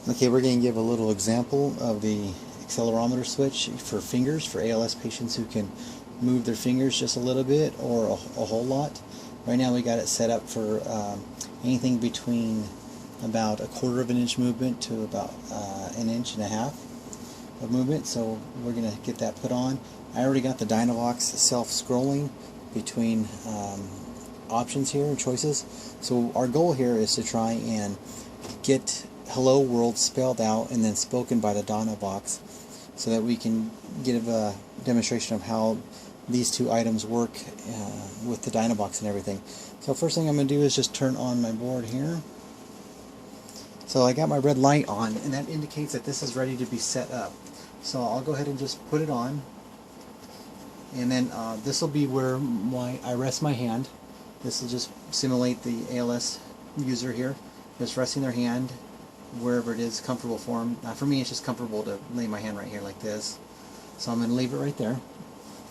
Okay, we're going to give a little example of the accelerometer switch for fingers for ALS patients who can move their fingers just a little bit or a whole lot. Right now we got it set up for anything between about 1/4 of an inch movement to about 1.5 inches of movement, so we're going to get that put on. I already got the DynaVox self-scrolling between options here and choices. So our goal here is to try and get Hello World spelled out and then spoken by the DynaVox, so that we can give a demonstration of how these two items work with the DynaVox and everything. So first thing I'm going to do is just turn on my board here. So I got my red light on, and that indicates that this is ready to be set up. So I'll go ahead and just put it on, and then this will be where I rest my hand. This will just simulate the ALS user here, just resting their hand wherever it is comfortable for them. For me, it's just comfortable to lay my hand right here like this. So I'm going to leave it right there.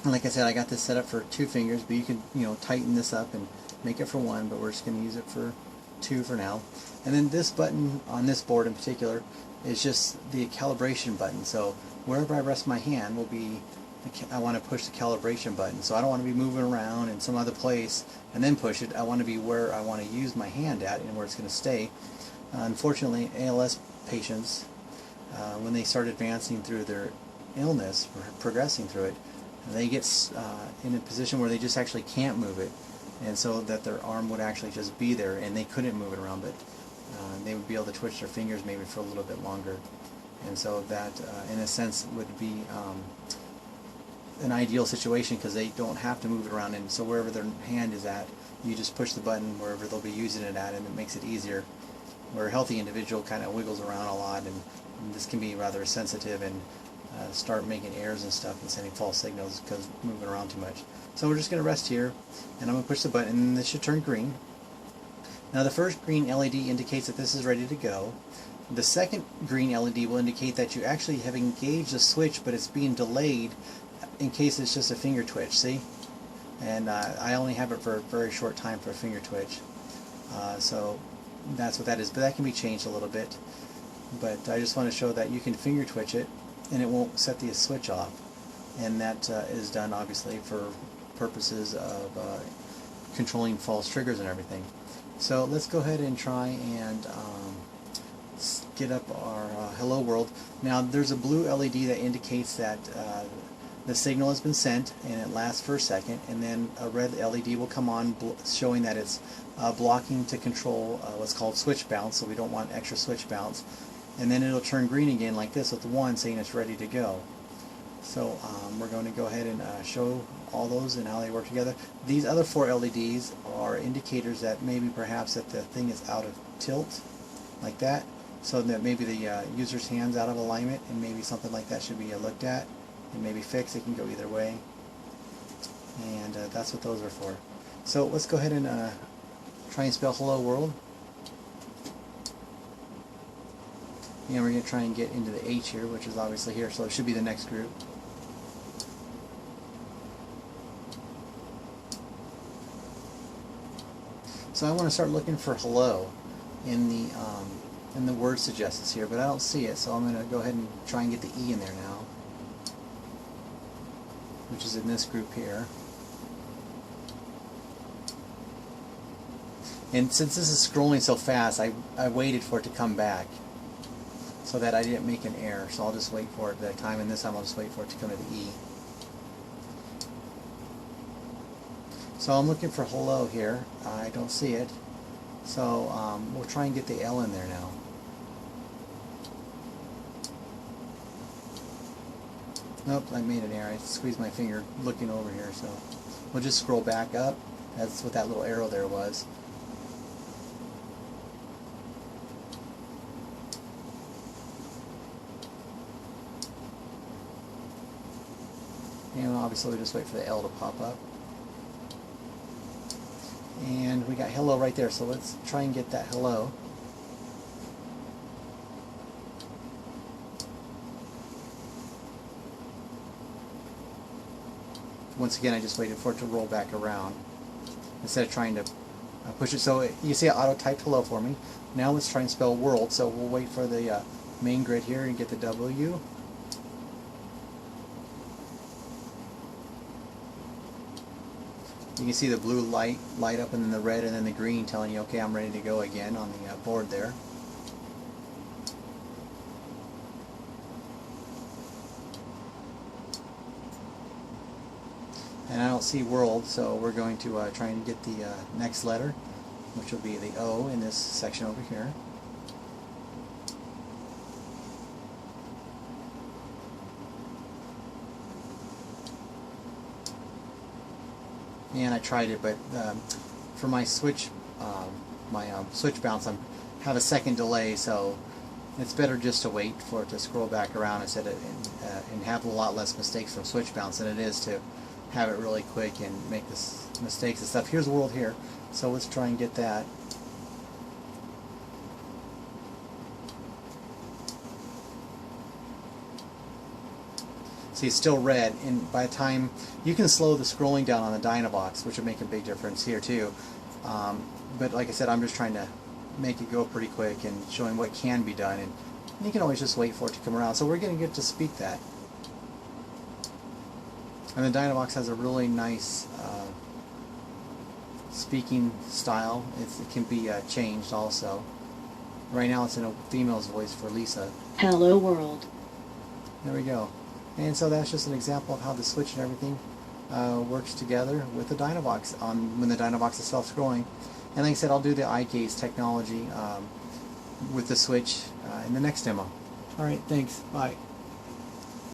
And like I said, I got this set up for 2 fingers, but you can, tighten this up and make it for 1, but we're just going to use it for 2 for now. And then this button on this board in particular is just the calibration button. So wherever I rest my hand will be, I want to push the calibration button. So I don't want to be moving around in some other place and then push it. I want to be where I want to use my hand at and where it's going to stay. Unfortunately, ALS patients, when they start advancing through their illness, or progressing through it, they get in a position where they just actually can't move it, and so that their arm would actually just be there and they couldn't move it around, but they would be able to twitch their fingers maybe for a little bit longer. And so that, in a sense, would be an ideal situation, because they don't have to move it around, and so wherever their hand is at, you just push the button wherever they'll be using it at, and it makes it easier. Where a healthy individual kind of wiggles around a lot, and this can be rather sensitive and start making errors and stuff and sending false signals because moving around too much. So we're just going to rest here, and I'm going to push the button, and this should turn green. Now the first green LED indicates that this is ready to go. The second green LED will indicate that you actually have engaged the switch, but it's being delayed in case it's just a finger twitch, see? And I only have it for a very short time for a finger twitch. So that's what that is, but that can be changed a little bit. But I just want to show that you can finger twitch it and it won't set the switch off, and that is done obviously for purposes of controlling false triggers and everything. So let's go ahead and try and get up our Hello World. Now there's a blue LED that indicates that the signal has been sent, and it lasts for a second, and then a red LED will come on showing that it's blocking to control what's called switch bounce, so we don't want extra switch bounce. And then it'll turn green again like this with the 1 saying it's ready to go. So we're going to go ahead and show all those and how they work together. These other 4 LEDs are indicators that maybe perhaps that the thing is out of tilt, like that, so that maybe the user's hand's out of alignment, and maybe something like that should be looked at and maybe fixed. It can go either way, and that's what those are for. So let's go ahead and try and spell Hello World. And we're going to try and get into the H here, which is obviously here, so it should be the next group. So I want to start looking for hello in the word suggestions here, but I don't see it, so I'm going to go ahead and try and get the E in there now, which is in this group here. And since this is scrolling so fast, I waited for it to come back so that I didn't make an error. So I'll just wait for it that time, and this time I'll just wait for it to come to the E. So I'm looking for hello here. I don't see it. So we'll try and get the L in there now. Nope, I made an error. I squeezed my finger looking over here. So we'll just scroll back up. That's what that little arrow there was. And obviously we just wait for the L to pop up. And we got hello right there, so let's try and get that hello. Once again, I just waited for it to roll back around instead of trying to push it. So you see it auto-typed hello for me. Now let's try and spell world, so we'll wait for the main grid here and get the W. You can see the blue light up, and then the red, and then the green telling you, okay, I'm ready to go again on the board there. And I don't see world, so we're going to try and get the next letter, which will be the O in this section over here. And I tried it, but for my switch, switch bounce, I have a second delay, so it's better just to wait for it to scroll back around instead of and have a lot less mistakes from switch bounce than it is to have it really quick and make this mistakes and stuff. Here's the world here, so let's try and get that. See, it's still red, and by the time you can slow the scrolling down on the DynaVox, which would make a big difference here too. But like I said, I'm just trying to make it go pretty quick and showing what can be done, and you can always just wait for it to come around. So we're going to get to speak that. And the DynaVox has a really nice speaking style. It can be changed also. Right now it's in a female's voice for Lisa. Hello world. There we go. And so that's just an example of how the switch and everything works together with the DynaVox when the DynaVox is self-scrolling. And like I said, I'll do the eye gaze technology with the switch in the next demo. Alright, thanks. Bye.